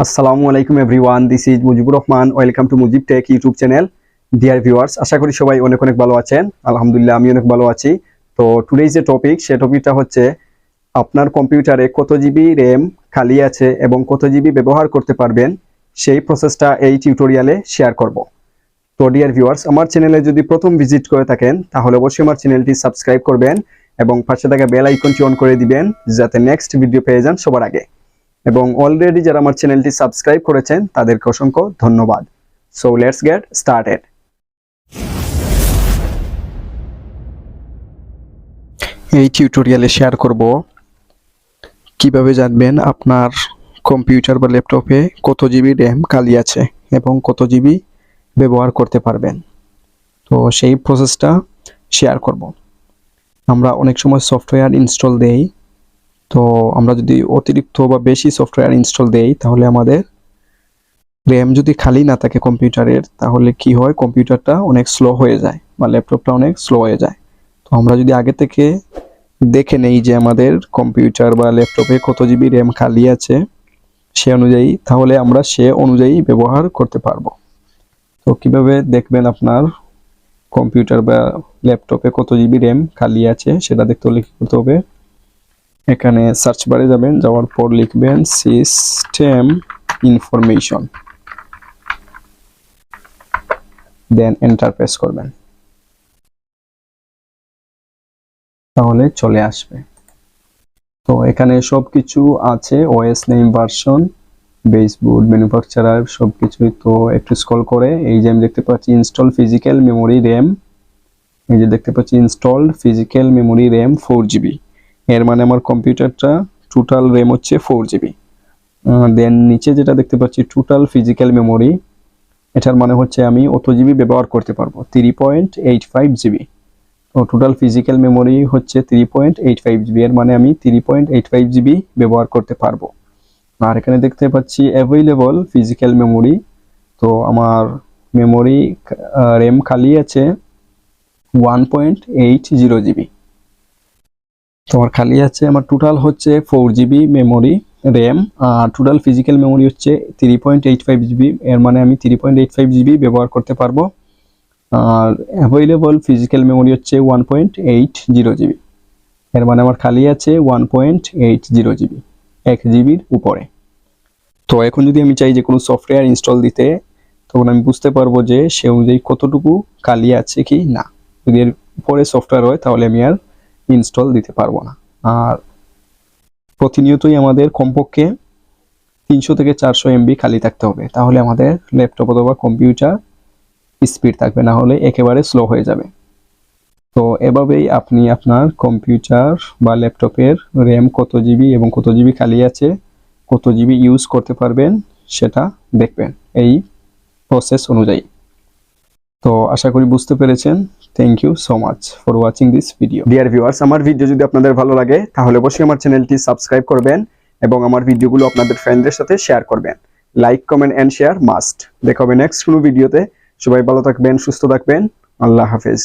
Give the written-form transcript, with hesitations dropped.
আসসালামু আলাইকুম everyone, this is Mujibur Rahman. Welcome to Mujib tech YouTube channel. Dear viewers, আশা করি সবাই অনেক অনেক ভালো আছেন। আলহামদুলিল্লাহ, আমি অনেক ভালো আছি। তো টুডেজ যে টপিক, সে টপিকটা হচ্ছে আপনার কম্পিউটারে কত জিবি র্যাম খালি আছে এবং কত জিবি ব্যবহার করতে পারবেন, সেই প্রসেসটা এই টিউটোরিয়ালে শেয়ার করব। তো ডিয়ার ভিউয়ার্স, আমার চ্যানেলে যদি প্রথম ভিজিট করে থাকেন তাহলে অবশ্যই আমার চ্যানেলটি সাবস্ক্রাইব করবেন এবং পাশে থাকা বেল আইকনটি অন করে দিবেন যাতে নেক্সট ভিডিও পেয়ে যান সবার আগে। এবং অলরেডি যারা আমার চ্যানেলটি সাবস্ক্রাইব করেছেন তাদেরকে অসংখ্য ধন্যবাদ। So let's get started. এই টিউটোরিয়ালে শেয়ার করব কিভাবে জানবেন আপনার কম্পিউটার বা ল্যাপটপে কত জিবি র্যাম খালি আছে এবং কত জিবি ব্যবহার করতে পারবেন। তো সেই প্রসেসটা শেয়ার করব। আমরা অনেক সময় সফটওয়্যার ইনস্টল দেই, তো আমরা যদি অতিরিক্ত বা বেশি সফটওয়্যার ইনস্টল দেই তাহলে আমাদের র্যাম যদি খালি না থাকে কম্পিউটারের, তাহলে কি হয়, কম্পিউটারটা অনেক স্লো হয়ে যায় বা ল্যাপটপটা অনেক স্লো হয়ে যায়। তো আমরা যদি আগে থেকে দেখে নেই যে আমাদের কম্পিউটার বা ল্যাপটপে কত জিবি র্যাম খালি আছে সে অনুযায়ী, তাহলে আমরা সে অনুযায়ী ব্যবহার করতে পারবো। তো কিভাবে দেখবেন আপনার কম্পিউটার বা ল্যাপটপে কত জিবি র্যাম খালি আছে সেটা দেখতে হলে কি করতে হবে, এখানে সার্চ বারে যাবেন, যাওয়ার পর লিখবেন system information, then enter press করবেন, তাহলে চলে আসবে। তো এখানে সবকিছু আছে, OS name, version, baseboard, manufacturer, সবকিছুই। তো একটু স্ক্রল করে এই যে আমি দেখতে পাচ্ছি ইনস্টল ফিজিক্যাল মেমোরি র্যাম, এই যে দেখতে পাচ্ছি installed physical memory RAM 4GB। এর মানে আমার কম্পিউটারটা টোটাল র্যাম হচ্ছে 4GB। দেন নিচে যেটা দেখতে পাচ্ছি টোটাল ফিজিক্যাল মেমোরি, এটার মানে হচ্ছে আমি অত জিবি ব্যবহার করতে পারবো, 3.85GB। তো টোটাল ফিজিক্যাল মেমোরি হচ্ছে 3.85GB, এর মানে আমি 3.85GB ব্যবহার করতে পারবো। আর এখানে দেখতে পাচ্ছি অ্যাভেলেবল ফিজিক্যাল মেমোরি, তো আমার মেমোরি র্যাম খালি আছে 1.80GB। তোমার খালি আছে, আমার টোটাল হচ্ছে 4GB মেমোরি র্যাম, আর টোটাল ফিজিক্যাল মেমোরি হচ্ছে 3.85GB, এর মানে আমি 3.85GB ব্যবহার করতে পারবো। আর অ্যাভেলেবল ফিজিক্যাল মেমোরি হচ্ছে 1.80GB, এর মানে আমার খালি আছে 1.80GB, 1GBর উপরে। তো এখন যদি আমি চাই যে কোনো সফটওয়্যার ইনস্টল দিতে, তখন আমি বুঝতে পারবো যে সে অনুযায়ী কতটুকু খালি আছে কি না। যদি এর উপরে সফটওয়্যার হয় তাহলে আমি আর ইনস্টল দিতে পারবো না। আর প্রতিনিয়তই আমাদের কমপক্ষে 300 থেকে 400 MB খালি থাকতে হবে, তাহলে আমাদের ল্যাপটপ অথবা কম্পিউটার স্পিড থাকবে, না হলে একেবারে স্লো হয়ে যাবে। তো এভাবেই আপনি আপনার কম্পিউটার বা ল্যাপটপের র্যাম কত জিবি এবং কত জিবি খালি আছে, কত জিবি ইউজ করতে পারবেন সেটা দেখবেন এই প্রসেস অনুযায়ী। তো আশা করি বুঝতে পেরেছেন। Thank you so much for watching this video. Dear viewers, আমার ভিডিও যদি আপনাদের ভালো লাগে তাহলে অবশ্যই আমার চ্যানেলটি সাবস্ক্রাইব করবেন এবং আমার ভিডিওগুলো আপনাদের ফ্রেন্ডদের সাথে শেয়ার করবেন। Like, comment and share must. দেখা হবে নেক্সট কোনো ভিডিওতে। সবাই ভালো থাকবেন, সুস্থ থাকবেন। আল্লাহ হাফেজ।